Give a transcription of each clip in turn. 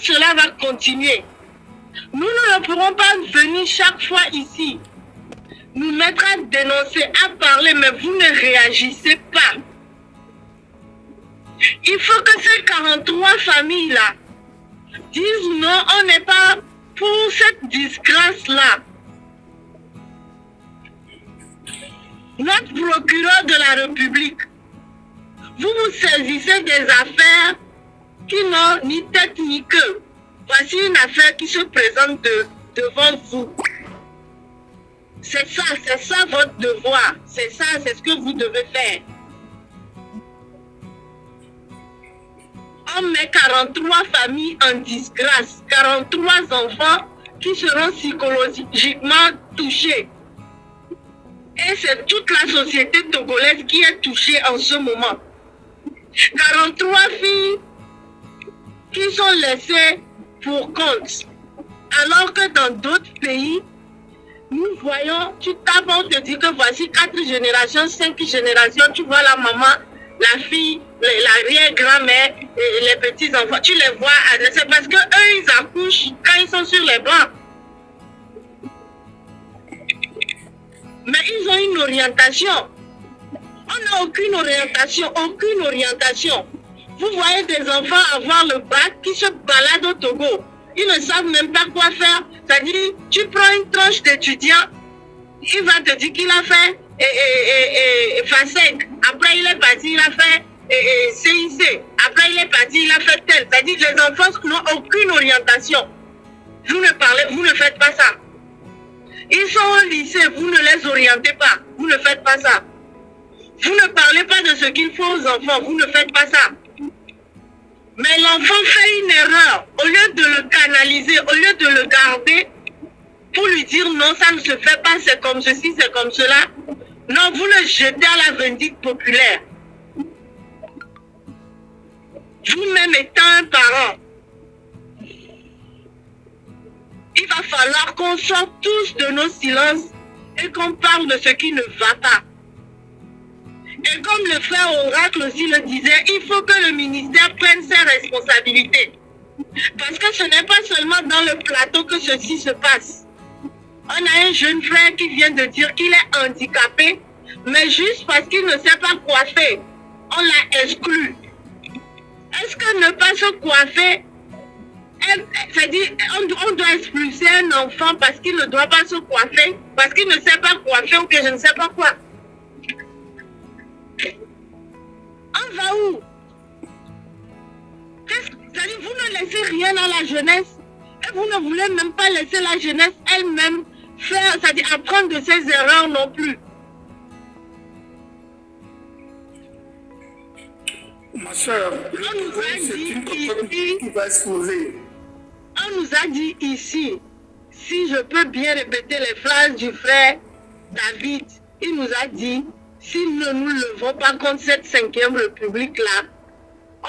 cela va continuer. Nous ne pourrons pas venir chaque fois ici, nous mettre à dénoncer, à parler, mais vous ne réagissez pas. Il faut que ces 43 familles-là disent non, on n'est pas pour cette disgrâce-là. Notre procureur de la République, vous vous saisissez des affaires qui n'ont ni tête ni queue. Voici une affaire qui se présente devant vous. C'est ça votre devoir. C'est ça, c'est ce que vous devez faire. On met 43 familles en disgrâce, 43 enfants qui seront psychologiquement touchés. Et c'est toute la société togolaise qui est touchée en ce moment. 43 filles qui sont laissées pour compte. Alors que dans d'autres pays, nous voyons, tu tapes, on te dit que voici 4 générations, 5 générations, tu vois la maman, la fille, l'arrière-grand-mère, les petits-enfants, tu les vois adresser parce que eux, ils accouchent quand ils sont sur les bancs. Mais ils ont une orientation. On n'a aucune orientation, aucune orientation. Vous voyez des enfants avoir le bac qui se baladent au Togo. Ils ne savent même pas quoi faire. C'est-à-dire, tu prends une tranche d'étudiant, il va te dire qu'il a fait FASEC. Après, il est parti, il a fait CIC. Après, il est parti, il a fait tel. C'est-à-dire, les enfants n'ont aucune orientation. Vous ne faites pas ça. Ils sont au lycée, vous ne les orientez pas. Vous ne faites pas ça. Vous ne parlez pas de ce qu'il faut aux enfants. Vous ne faites pas ça. Mais l'enfant fait une erreur. Au lieu de le canaliser, au lieu de le garder, pour lui dire non, ça ne se fait pas, c'est comme ceci, c'est comme cela. Non, vous le jetez à la vindicte populaire. Vous-même étant un parent, il va falloir qu'on sorte tous de nos silences et qu'on parle de ce qui ne va pas. Et comme le frère Oracle aussi le disait, il faut que le ministère prenne ses responsabilités. Parce que ce n'est pas seulement dans le plateau que ceci se passe. On a un jeune frère qui vient de dire qu'il est handicapé, mais juste parce qu'il ne sait pas coiffer, on l'a exclu. Est-ce que ne pas se coiffer, c'est-à-dire on doit expulser un enfant parce qu'il ne doit pas se coiffer, parce qu'il ne sait pas coiffer ou que je ne sais pas quoi? On va où? C'est-à-dire vous ne laissez rien à la jeunesse et vous ne voulez même pas laisser la jeunesse elle-même faire, c'est-à-dire apprendre de ses erreurs non plus. Ma soeur, c'est une question qui va se poser. On nous a dit ici, si je peux bien répéter les phrases du frère David, il nous a dit, si nous ne nous levons pas contre cette 5e République-là,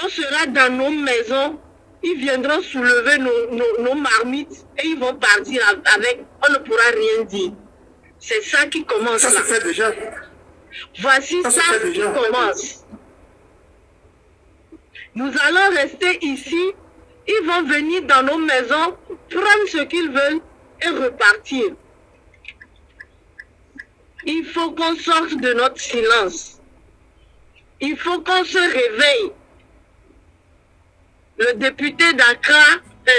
on sera dans nos maisons, ils viendront soulever nos marmites et ils vont partir avec, on ne pourra rien dire. C'est ça qui commence là. Ça se fait déjà. Voici ça qui commence. Nous allons rester ici, ils vont venir dans nos maisons, prendre ce qu'ils veulent et repartir. Il faut qu'on sorte de notre silence. Il faut qu'on se réveille. Le député d'Accra,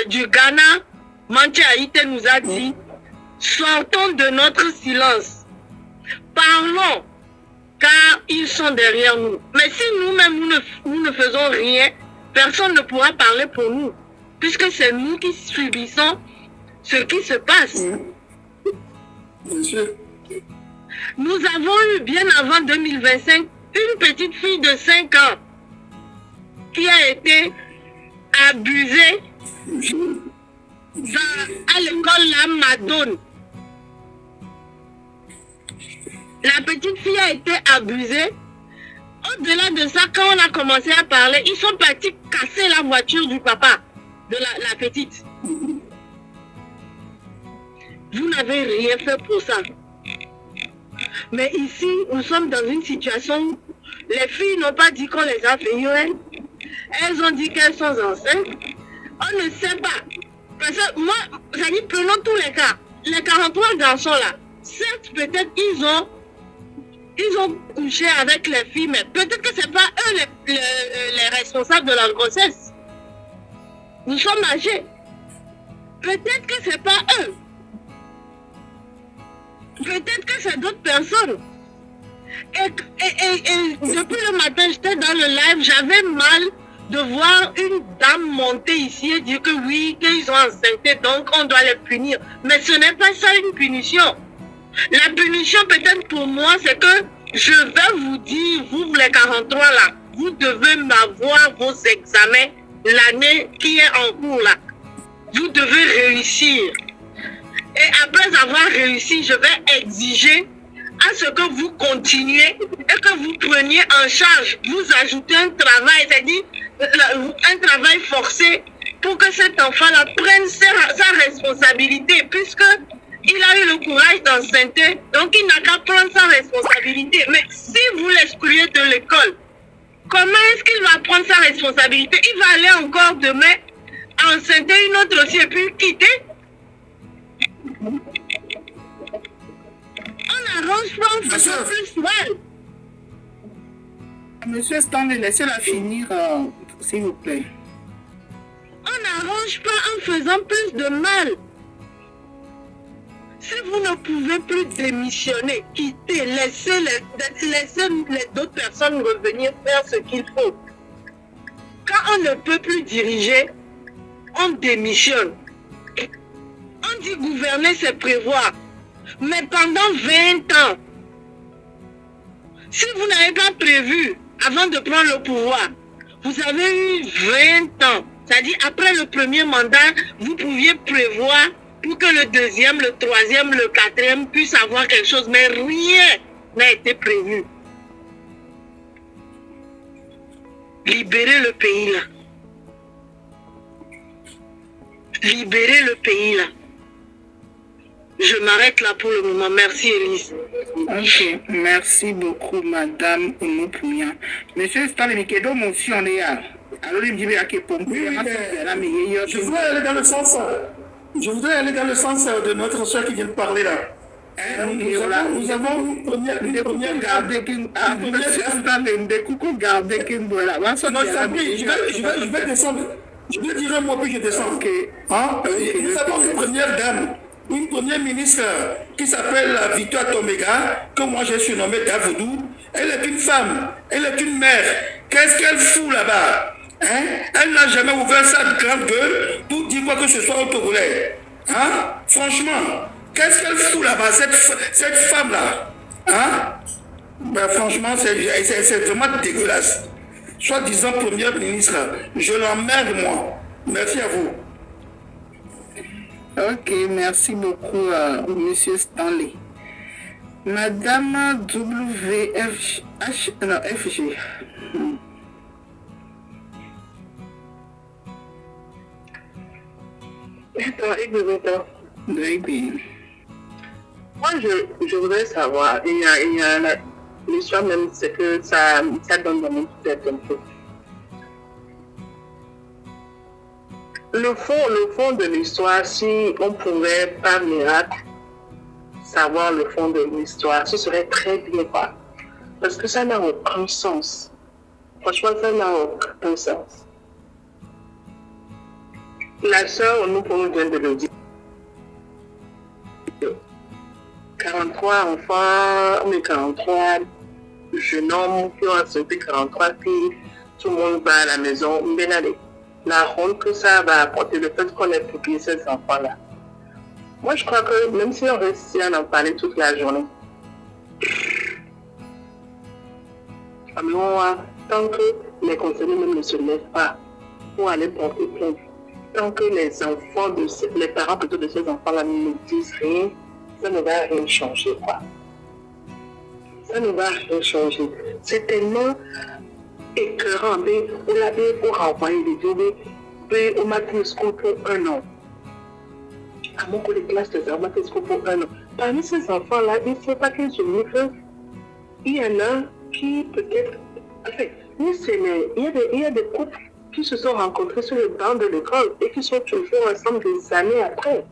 du Ghana, Manti Haïté nous a dit, sortons de notre silence. Parlons, car ils sont derrière nous. Mais si nous-mêmes, nous ne faisons rien, personne ne pourra parler pour nous, puisque c'est nous qui subissons ce qui se passe. Bien sûr. Nous avons eu, bien avant 2025, une petite fille de 5 ans qui a été abusée à l'école La Madone. La petite fille a été abusée. Au-delà de ça, quand on a commencé à parler, ils sont partis casser la voiture du papa de la petite. Vous n'avez rien fait pour ça. Mais ici, nous sommes dans une situation où les filles n'ont pas dit qu'on les a fait. Elles ont dit qu'elles sont enceintes. On ne sait pas. Parce que moi, ça dit, prenons tous les cas. Les 43 garçons là, certes, peut-être ils ont couché avec les filles, mais peut-être que ce n'est pas eux les responsables de la grossesse. Nous sommes âgés. Peut-être que ce n'est pas eux. Peut-être que c'est d'autres personnes. Et depuis le matin, j'étais dans le live, j'avais mal de voir une dame monter ici et dire que oui, qu'ils ont enceinté, donc on doit les punir. Mais ce n'est pas ça une punition. La punition peut-être pour moi, c'est que je vais vous dire, vous les 43 là, vous devez m'avoir vos examens l'année qui est en cours là. Vous devez réussir. Et après avoir réussi, je vais exiger à ce que vous continuez et que vous preniez en charge, vous ajoutez un travail, c'est-à-dire un travail forcé pour que cet enfant-là prenne sa responsabilité, puisqu'il a eu le courage d'enceinte, donc il n'a qu'à prendre sa responsabilité. Mais si vous l'excluez de l'école, comment est-ce qu'il va prendre sa responsabilité? Il va aller encore demain enceinte une autre aussi et puis quitter. On n'arrange pas, on fait plus mal. Monsieur Stanley, laissez-la finir, s'il vous plaît. On n'arrange pas en faisant plus de mal. Si vous ne pouvez plus démissionner, quitter, laissez les autres personnes revenir faire ce qu'il faut. Quand on ne peut plus diriger, on démissionne. On dit gouverner, c'est prévoir. Mais pendant 20 ans, si vous n'avez pas prévu avant de prendre le pouvoir, vous avez eu 20 ans. C'est-à-dire, après le premier mandat, vous pouviez prévoir pour que le deuxième, le troisième, le quatrième puisse avoir quelque chose. Mais rien n'a été prévu. Libérez le pays là. Libérez le pays là. Je m'arrête là pour le moment. Merci, Elise. Ok, merci beaucoup, Madame Oumoupounian. Monsieur Stanley, quelle motion on est là? Alors, il me dit, je voudrais aller dans le sens, de notre soeur qui vient de parler là. Nous avons une première je vais descendre. Je vais dire un mot puis je descends. Nous avons une première dame, une première ministre qui s'appelle Victoire Tomega, que moi j'ai surnommée Davoudou. Elle est une femme, elle est une mère. Qu'est-ce qu'elle fout là-bas? Elle n'a jamais ouvert sa grande gueule pour dire quoi que ce soit au Togolais. Franchement, qu'est-ce qu'elle fout là-bas, cette femme-là? Franchement, c'est vraiment dégueulasse. Soi-disant première ministre, je l'emmerde moi. Merci à vous. Ok, merci beaucoup, Monsieur Stanley. Madame FG. Moi, je voudrais savoir, l'histoire même, c'est que ça donne dans mon tête un peu. Le fond de l'histoire, si on pouvait par miracle savoir le fond de l'histoire, ce serait très bien, quoi. Parce que ça n'a aucun sens. Franchement, ça n'a aucun sens. La sœur, nous vient de le dire. 43 enfants, mais 43 jeunes hommes qui ont accepté 43 filles, tout le monde va à la maison. Mais la honte que ça va apporter, le fait qu'on ait publié ces enfants-là. Moi, je crois que même si on reste à en parler toute la journée, tant que les concernés même ne se lèvent pas pour aller porter plainte, tant que les parents plutôt de ces enfants-là ne disent rien, ça ne va rien changer, quoi. Ça ne va rien changer. C'est tellement écœurant, mais on l'a bien pour renvoyer les vidéos, mais on m'a fait pour 1 an. À mon collègue classe, on m'a fait pour 1 an. Parmi ces enfants-là, il ne faut pas qu'ils se livrent. Il y en a qui peut-être... Enfin, il y a des couples qui se sont rencontrés sur le banc de l'école et qui sont toujours ensemble des années après.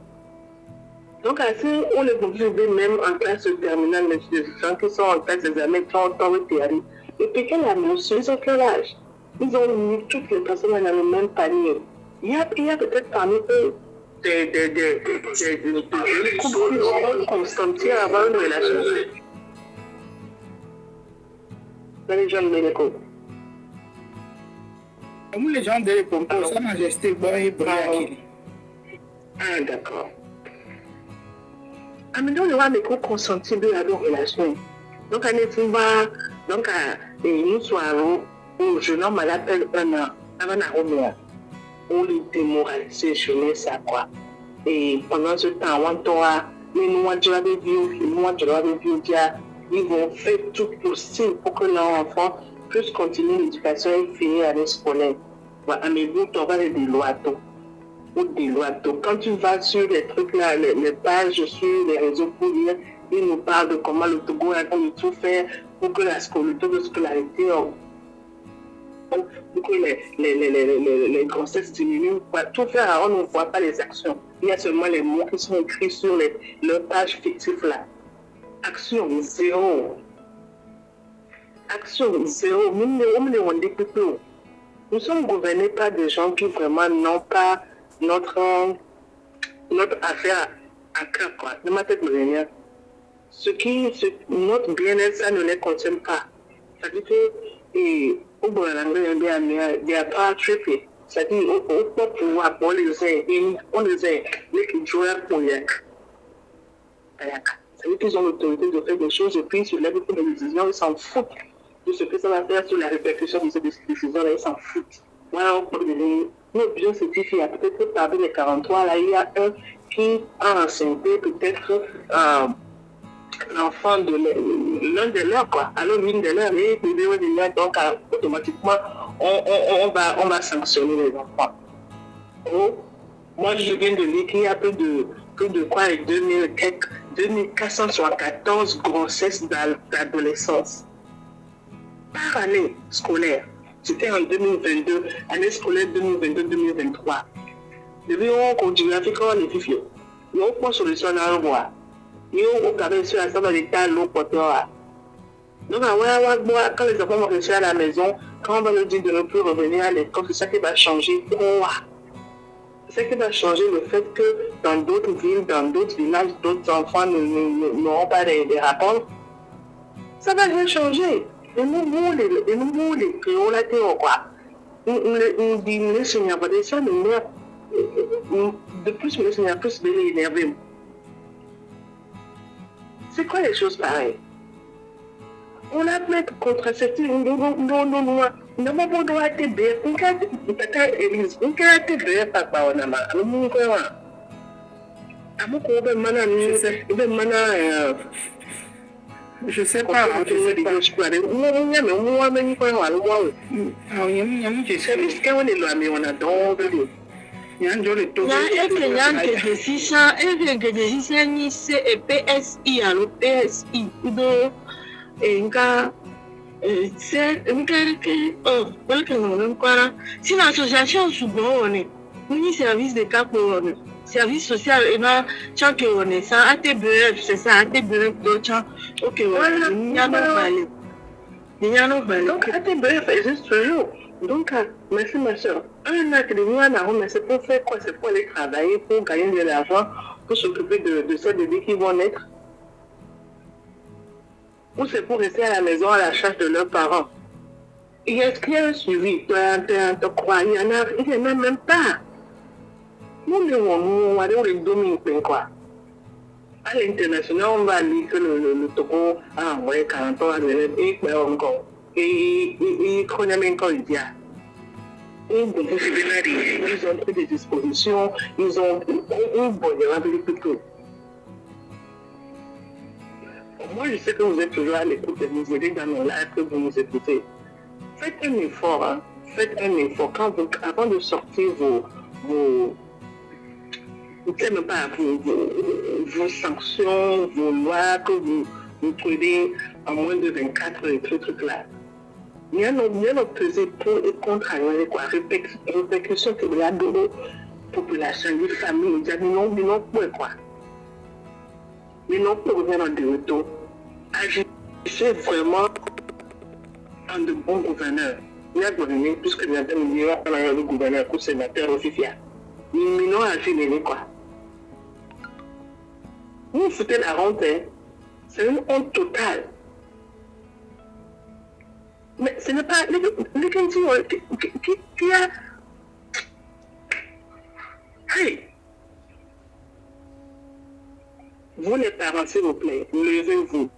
Donc, ainsi, on les observe même en classe terminale, les gens qui sont en classe des années 30 ans et théorie. Et puis, quelle annonce, ils ont quel âge? Ils ont mis toutes les personnes dans le même panier. Il y a peut-être parmi eux des couples qui vont consentir à avoir une relation. Dans les jeunes médicaux. Comme les gens de l'époque, Sa Majesté Boy Briakili. Ah, d'accord. Ah, mais donc, le roi médicaux consentir de la relation. Donc, on est donc, nous soirons où je nomme à l'appel un an avant la remise. On les démoralisait, je ne sais quoi. Et pendant ce temps, ils vont faire tout possible pour que l'enfant puisse continuer l'éducation et finir l'année scolaire. Mais vous, tu vas des lois. Quand tu vas sur les trucs là, les pages sur les réseaux pour lire, ils nous parlent de comment le Togo a tout faire pour que le taux de scolarité, pour que les grossesses diminuent, tout faire, on ne voit pas les actions. Il y a seulement les mots qui sont écrits sur leurs pages fictives là. Action zéro. Action zéro. Nous sommes gouvernés par des gens qui vraiment n'ont pas notre affaire à cœur, quoi. De ma tête, notre bien-être, ça ne les concerne pas. Ça veut dire que, au bout de l'anglais, il n'y a pas à triper. C'est-à-dire, on peut pouvoir, on les aide, les joueurs pour y être. C'est-à-dire qu'ils ont l'autorité de faire des choses et puis ils se lèvent pour des décisions, ils s'en foutent de ce que ça va faire sur la répercussion de ces décisions-là, ils s'en foutent. Voilà, nos bien certifiés, peut-être que parmi les 43, là, il y a un qui a enseigné peut-être l'enfant de l'un de leurs, quoi. Alors, l'une de leurs, et donc automatiquement, on va sanctionner les enfants. Oh, moi, je viens de lire qu'il y a plus de quoi, 2474 grossesses d'adolescence par année scolaire. C'était en 2022, année scolaire 2022-2023. Depuis on continue à faire comme les filles. Nous avons une solution dans le roi. Nous avons sur la salle de l'État, l'eau porteur. Donc, quand les enfants vont rester à la maison, quand on va leur dire de ne plus revenir à l'école, c'est ça qui va changer. C'est ça qui va changer le fait que dans d'autres villes, dans d'autres villages, d'autres enfants n'auront pas des rapports. Ça va rien changer. Et nous, les créons la théorie, quoi. Nous disons, les seigneurs, ça m'énerve. De plus, les seigneurs, plus de l'énerver. C'est quoi les choses pareilles? On a plein de contraceptifs. Non, pas de droit à TB. On a TB, papa, on a mal. Je sais pas. Si l'association souvent on est, nous service de cap service social et non chaque on est ça ATBF c'est ça ATBF donc ok voilà il y a donc ATBF existe toujours. Donc merci ma soeur. Un acte de nous mais c'est pour faire quoi? C'est pour aller travailler, pour gagner de l'argent, pour s'occuper de ces bébés qui vont naître. Ou c'est pour rester à la maison à la charge de leurs parents. Il y a un suivi, il n'y en a même pas. Nous, on les domine, quoi. À l'international, on va lire que le Togo a envoyé 40 ans à l'élève encore. Et il connaît même quand il vient. Ils ont pris des dispositions, ils ont une bonne plutôt. Moi, je sais que vous êtes toujours à l'écoute de nous aider dans nos lives, que vous nous écoutez. Faites un effort, hein. Faites un effort. Avant de sortir vos sanctions, vos lois que vous trouvez en moins de 24 trucs là. Il y a nos pesé pour et contre quoi. Répercussion que la population, les familles, les amis, non, quoi. Mais non, pour revenir de retour, agissez vraiment en de bons gouverneurs. Il y a gouverné, puisque il y a le gouverneur, le sénateur, le FIFIA. Mais non, agir, quoi. Vous foutez la honte, hein. C'est une honte totale. Mais ce n'est pas les gens qui a... Hey! Vous les parents, s'il vous plaît, levez-vous.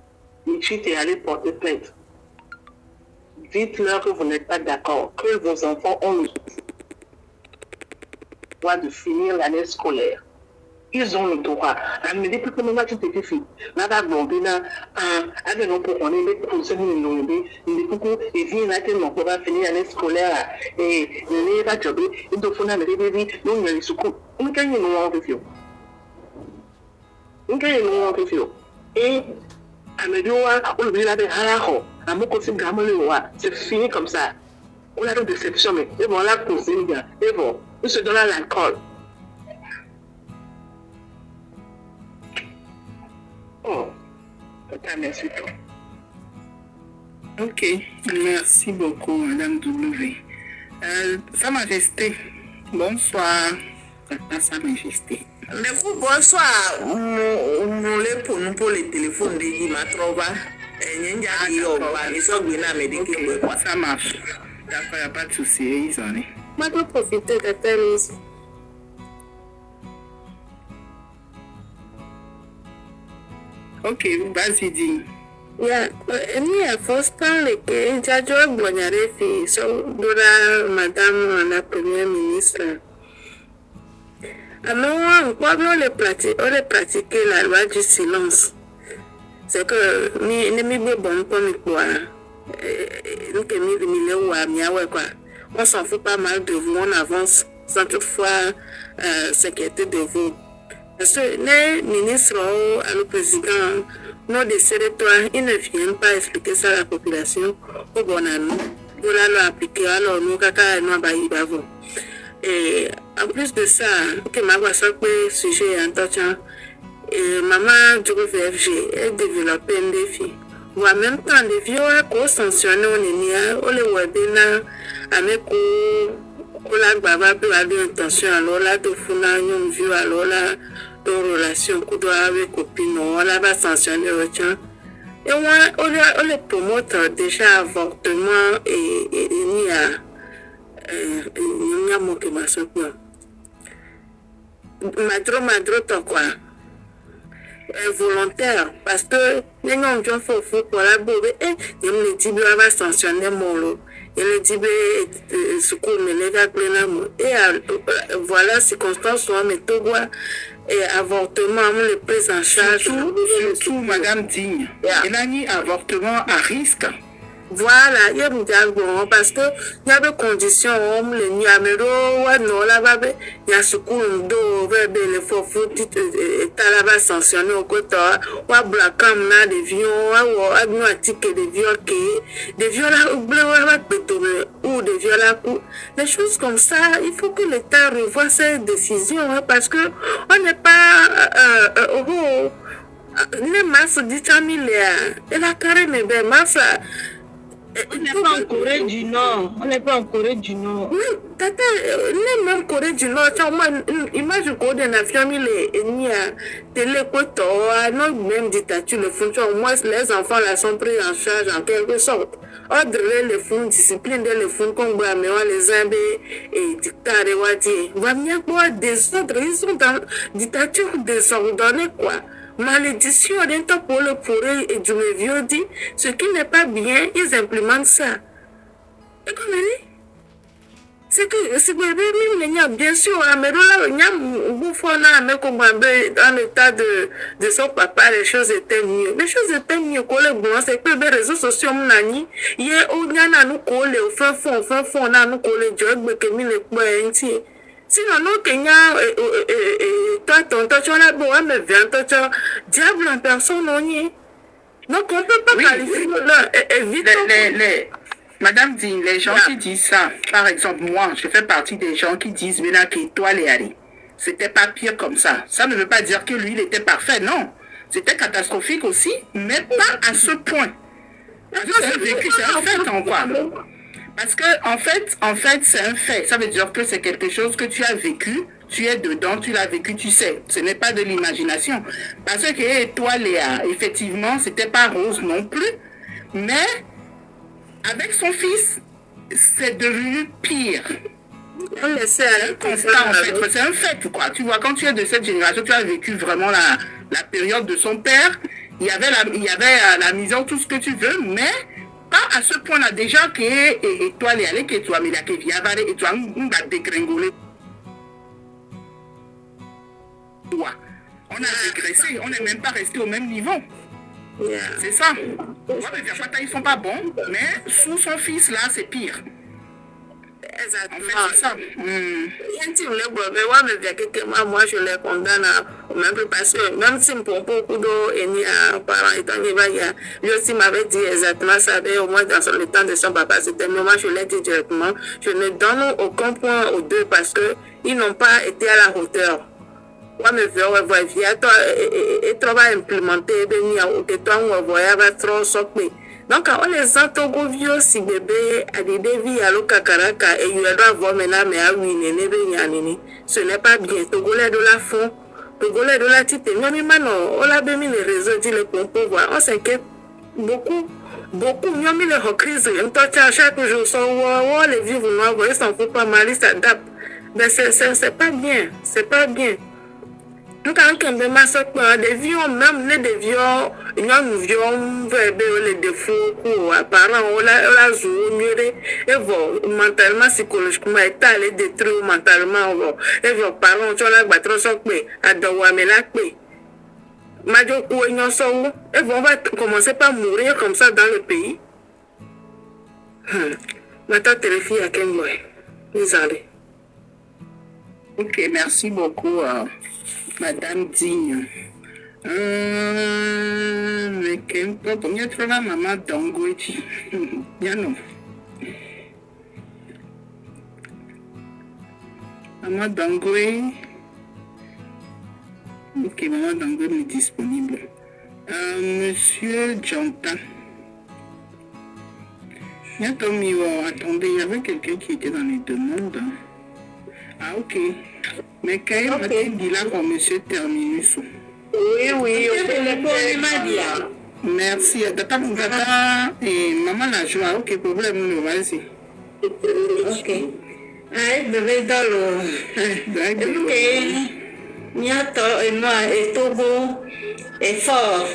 Michit et allez porter plainte. Dites-leur que vous n'êtes pas d'accord, que vos enfants ont le droit de finir l'année scolaire. Ils ont le droit. Mais depuis que nous avons été filles, nous avons dit que nous pouvons et vient là que nous pouvons finir l'année scolaire et nous avons jobé, nous devons faire des bébés, nous avons les secours. Nous gagnons nous en review. Nous gagnons nous en review. Et à me dire, on oublie la béhara, à mon côté, c'est fini comme ça. On a une déception, mais ils vont la poser, ils vont, ils se donnent l'alcool. Oh, merci toi. Ok, merci beaucoup, Madame W. Sa Majesté, bonsoir. Sa Majesté. Du coup, bonsoir. Nous les pour les téléphones de Dimatrova. Ça marche. D'accord, il n'y a pas de souci. Moi, je peux profiter de ta mise. Ok, vas-y, dis. Yeah, a first time like Jajo Bonyarefi, so Dora Madame la Première Ministre. Alors, on peut pratiquer la loi du silence. C'est que on s'en fout pas mal de vous, on avance sans toutefois s'inquiéter de vous. Parce que les ministres ou le président, nos décès-toi, ils ne viennent pas expliquer ça à la population au bon an. Pour la appliquer, alors nous, caca, nous, baïbavo. Et en plus de ça, que ma voix soit le sujet en touchant, et maman du VFG a développé un défi. Ou en même temps, des vieux à sanctionner au Nénia, ou les webinaires, avec la baba peut avoir intention, alors là, de fouler un vieux, alors là, de relation qu'on doit avec copine, on va sanctionner le tien. Et moi, on les promote déjà avortement et il y a mon qui m'a sauté. Madro, quoi. Volontaire, parce que les gens qui font pour la boue, et ils me disent que va sanctionner mon lot. Ils me disent que ce qu'on me lève à plein amour. Et voilà, circonstances, on met tout quoi. Et avortement, on les prise en charge. Surtout, Madame Digne, il y a un avortement à risque. Voilà, il y a bon parce que il y a des conditions, on les n'y a mais non là bas il y a ce coup d'eau les faux et t'as là sanctionné au côté ou à blacam na des vions ou à nous ticket des vions qui des vions là ou des vions là des choses comme ça. Il faut que l'État revoie ses décisions parce que on n'est pas les masses déterminées et la carrière mais ben masse. On n'est pas en Corée du Nord. On n'est pas en Corée du Nord. Tata, même Corée du Nord, imagine qu'on a famille et ni à télécoto, non même dictature, le fond, au moins les enfants là sont pris en charge en quelque sorte. Ordre les fonds, discipline les fonds, comme mais on les abbés et dictateurs, et wadi. Va bien quoi, désordre, ils sont dans dictature désordonnée quoi. Malédiction d'un temps pour le pourri et du vieux dit, ce qui n'est pas bien, ils implémentent ça. Et comme elle dit, c'est que bien sûr, mais là, il y a dans l'état de son papa, les choses étaient mieux. Les choses étaient mieux que le bon, c'est que les réseaux sociaux, il y a nous coller au fin fond, on a nous coller, que les points. Sinon, nous, Kenya, toi, tu as la boue, mais viens, diable en personne, on y est. Donc, on ne peut pas qualifier là, éviter. Madame dit, les gens qui disent ça, par exemple, moi, je fais partie des gens qui disent, mais là, qu'étoile est allée. C'était pas pire comme ça. Ça ne veut pas dire que lui, il était parfait, non. C'était catastrophique aussi, mais pas à ce point. Parce que c'est vécu, c'est un fait, en quoi. Parce que, en fait, c'est un fait. Ça veut dire que c'est quelque chose que tu as vécu, tu es dedans, tu l'as vécu, tu sais. Ce n'est pas de l'imagination. Parce que toi, Léa, effectivement, c'était pas rose non plus, mais avec son fils, c'est devenu pire. C'est un constat, en fait. C'est un fait, quoi. Tu vois, quand tu es de cette génération, tu as vécu vraiment la période de son père. Il y avait la misère, tout ce que tu veux, mais pas à ce point-là. Déjà, que toi, les allez, que toi, mais là, que via et toi, on va dégringoler. On a dégraissé, on n'est même pas resté au même niveau. Yeah. C'est ça. Ouais, mais ils ne sont pas bons, mais sous son fils, là, c'est pire. Exactement. En fait, c'est ça. Moi, je les condamne même plus parce que même si pour beaucoup de parents étant lui aussi m'avait dit exactement ça, au moins dans le temps de son papa, c'était moi, je l'ai dit directement. Je ne donne aucun point aux deux parce qu'ils n'ont pas été à la hauteur. Moi, me et trop implémenter, que toi, on va trop sopé. Donc, on les entend vieux si bébé a des dévis à l'okakaraka et il doit voir maintenant, mais à oui, ce n'est pas bien. Togolais de la fond, Togolais de la tite, même maintenant, on a bien mis les réseaux, dit le compo, on s'inquiète beaucoup. Nous avons mis les crises, on touche chaque jour, les vivres noirs, ils s'en foutent pas mal, ils s'adaptent. Mais c'est pas bien, c'est pas bien. Donc, quand on a des vieux, même les vieux, les défauts pour apparents, on a joué, et vous, mentalement, psychologiquement, et détruit mentalement, et vos parents, tu as battu son pied, à Dawamela, et on va commencer par mourir comme ça dans le pays. Maintenant, terrifié à quel mois? Désolé. Ok, merci beaucoup. Madame Digne. Mais pour mieux trouver maman Dangoueti. Bien non. Maman Dangoué. Ok, maman Dangoué est disponible. Monsieur Jonathan. Attendez, il y avait quelqu'un qui était dans les demandes. Ah, ok. Mais quand il m'a dit là pour monsieur Terminus. Oui, merci. Data et maman la joie. Ok, problème, vas-y. Ok. Aïe, bébé dans l'eau. Niato et moi et Togo est fort.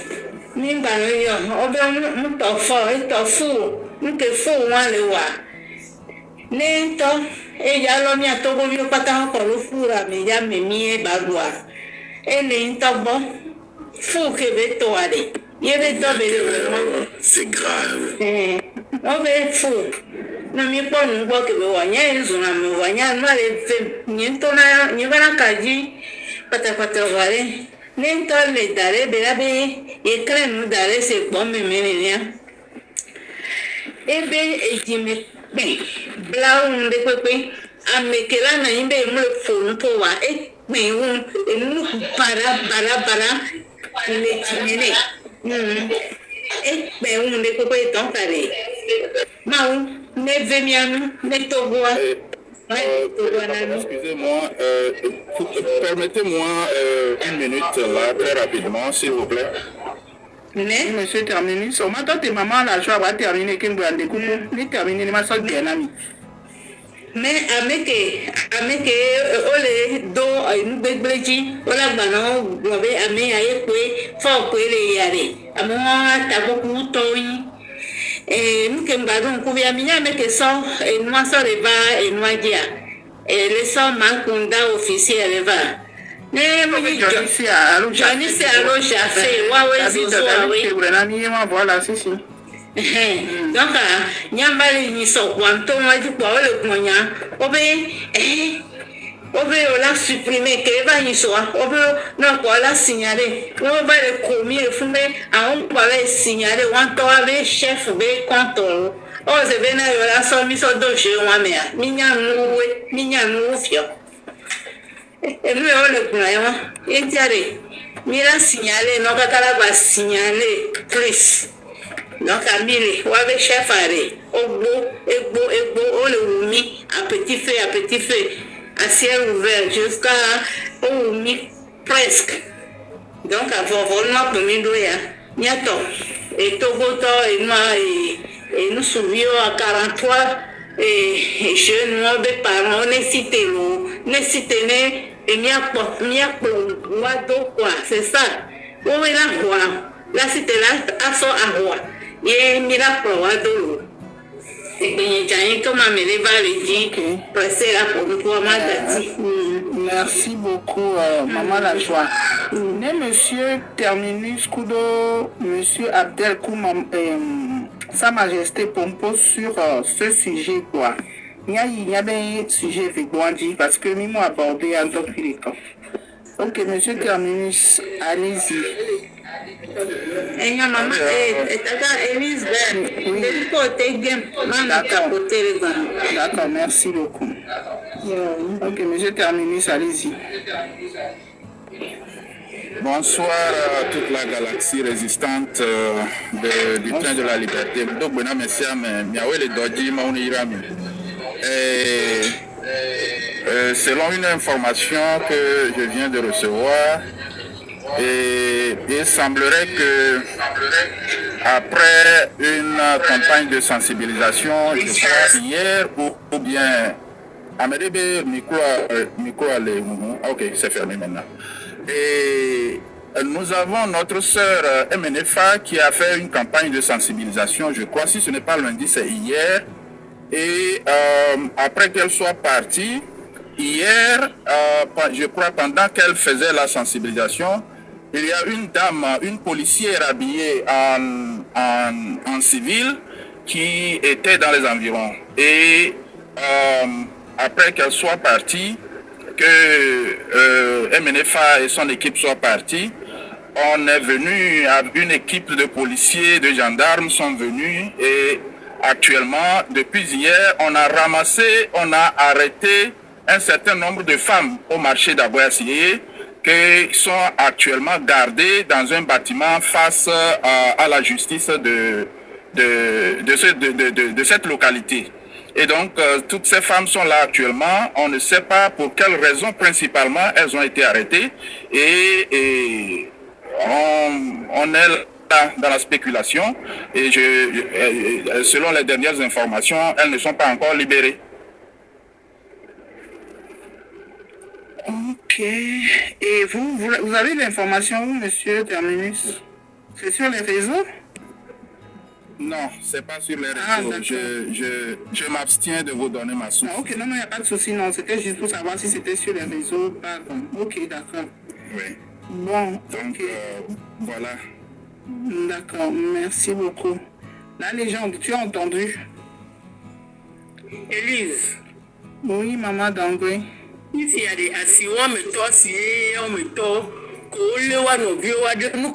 Nimbanoyo, on est fort, et fou. Nous te fou, moi le wa. Nento. Et ya lo mi atogo mi pata ko lo fura mi ya me mi e bagwa e le ntobo fu ke be to ale ye be to be c'est grave o be fu na mi po nu bo ke be wa nya enzu na mi wa nya na le fe ni to na ni bana kaji pata vale nento le dare be la be e kre nu dare se po me me ni e be e jime bem, blau de pepe, a mequela na imbe mule fonu po wa e bem enu para ne chimene e bem de pepe ton kare mau ne vemianu ne togoa excusez-moi, permettez-moi une minute là, très rapidement, s'il vous plaît. Mais monsieur terminé, so maintenant tes mamans la joie va terminer qu'il doit découper, ni terminer ni ma soeur bien ami. Mais ameke ole do nous bebleji ola bana gobe ame aye kwe fo kwe le yare amon ta beaucoup toyi nous que mbadon ku bia minya meke so nous so reva nous dia le so mankunda officiel va. Johnny à l'eau, voilà, c'est ça. Donc, nyambali ni so kwanto maju kwa ole kunya obe ola supprimer que va ni so obe na kwa la signaler on va le commis fume a on va le signaler on to ave chef be contrôle Oh, c'est bien, la somme, ils sont deux chez moi, mais fio. Et lui, on le croit, il dit, mira signalé, non, quand va signaler plus. Donc, à mille, ou avec chef arrêt, egbo, on le mis à petit feu, à ciel ouvert, jusqu'à, on mis presque. Donc, avant, on pour m'indoyer, niato, et togoto, et moi, et nous souvions à 43, et jeunes, moi, des parents, on est cité, et quoi, c'est ça. Où est la roi? Là, c'était là, à son arroi. Et mira wado. Et bien, j'ai comme un méléva le dit, passer là pour moi, merci beaucoup, maman la joie. Né monsieur Terminus Kudo, monsieur Abdel Koumam, Sa Majesté Pompo sur ce sujet, quoi. Il y a des sujets avec Boandi parce que nous avons abordé un autre cas. Ok, monsieur Terminus, allez-y. D'accord, merci beaucoup. Ok, monsieur Terminus, allez-y. Bonsoir à toute la galaxie résistante du train de la liberté. Donc, bon, merci à selon une information que je viens de recevoir, il semblerait que après une campagne de sensibilisation, je crois hier ou bien Amédébé, micro allez, ok, c'est fermé maintenant. Et nous avons notre sœur MNFA qui a fait une campagne de sensibilisation, je crois, si ce n'est pas lundi, c'est hier. Et après qu'elle soit partie, hier, je crois, pendant qu'elle faisait la sensibilisation, il y a une dame, une policière habillée en civil qui était dans les environs. Et après qu'elle soit partie, que MNFA et son équipe soient partis, on est venu, une équipe de policiers, de gendarmes sont venus et actuellement, depuis hier, on a ramassé, on a arrêté un certain nombre de femmes au marché d'Aboyassié qui sont actuellement gardées dans un bâtiment face à la justice de cette localité. Et donc, toutes ces femmes sont là actuellement. On ne sait pas pour quelles raisons principalement elles ont été arrêtées. Et on est là dans la spéculation. Et selon les dernières informations, elles ne sont pas encore libérées. Ok. Et vous avez l'information, monsieur Terminus? C'est sur les réseaux? Non, c'est pas sur les réseaux. Je m'abstiens de vous donner ma source. Ah, ok, non, il n'y a pas de souci. Non, c'était juste pour savoir si c'était sur les réseaux. Pardon. Ok, d'accord. Oui. Bon, donc, ok. Voilà. D'accord, merci beaucoup. La légende, tu as entendu? Élise. Oui, maman Dangwe. Ici, il y a des assis, on me tosse, nous,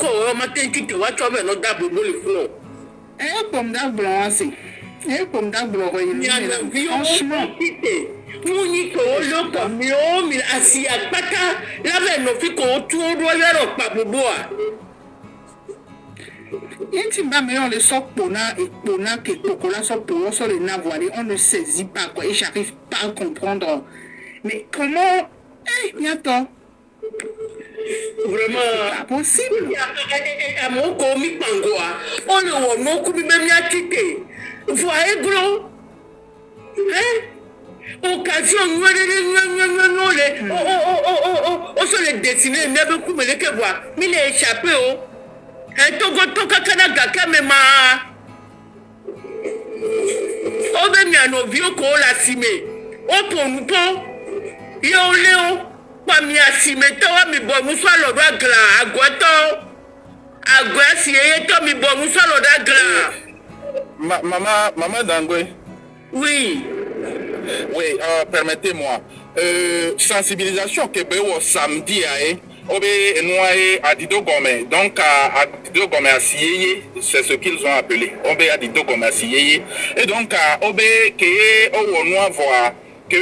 pomme d'arbre blanc, c'est. Pomme d'arbre blanc, franchement. On le sort on ne saisit pas quoi et j'arrive pas à comprendre. Mais comment? Bientôt. Vraiment. C'est pas possible. À mon commis pangoa, on le voit, mon commis même y'a quitté. Vous voyez, gros? Occasion, on se les dessiner, mais beaucoup me les voir. Mais il est échappé, oh. Un togo canada, même. On va mis à nos vieux qu'on l'a simé. On pour nous, yo, Léo. Pas mi asimete wa mi bo muso alodo agla agwato agwasi to mi bo muso alodo agla. Maman Dangwe. Oui. Oui, permettez-moi. Sensibilisation que samedi Obe noye adido gome. Donc adido gome asiyeye, c'est ce qu'ils ont appelé. Obe adido gome asiyeye. Et donc obe keye owo noa voa que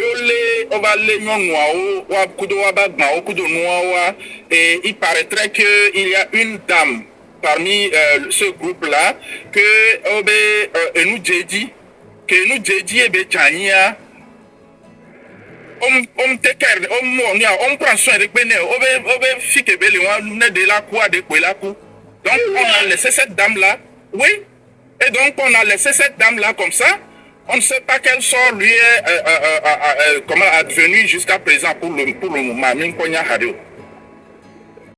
on va les noa wa kudo wa bagma o kudo noa wa, et il paraîtrait que il y a une dame parmi ce groupe là que obe nous jeji que nous jeji ebe chania on prend soin de Béné, on fait que Béné, on est de la cour, de la cour. Donc on a laissé cette dame là, oui, et donc on a laissé cette dame là comme ça. On ne sait pas quel sort lui est comment advenu jusqu'à présent pour le moment.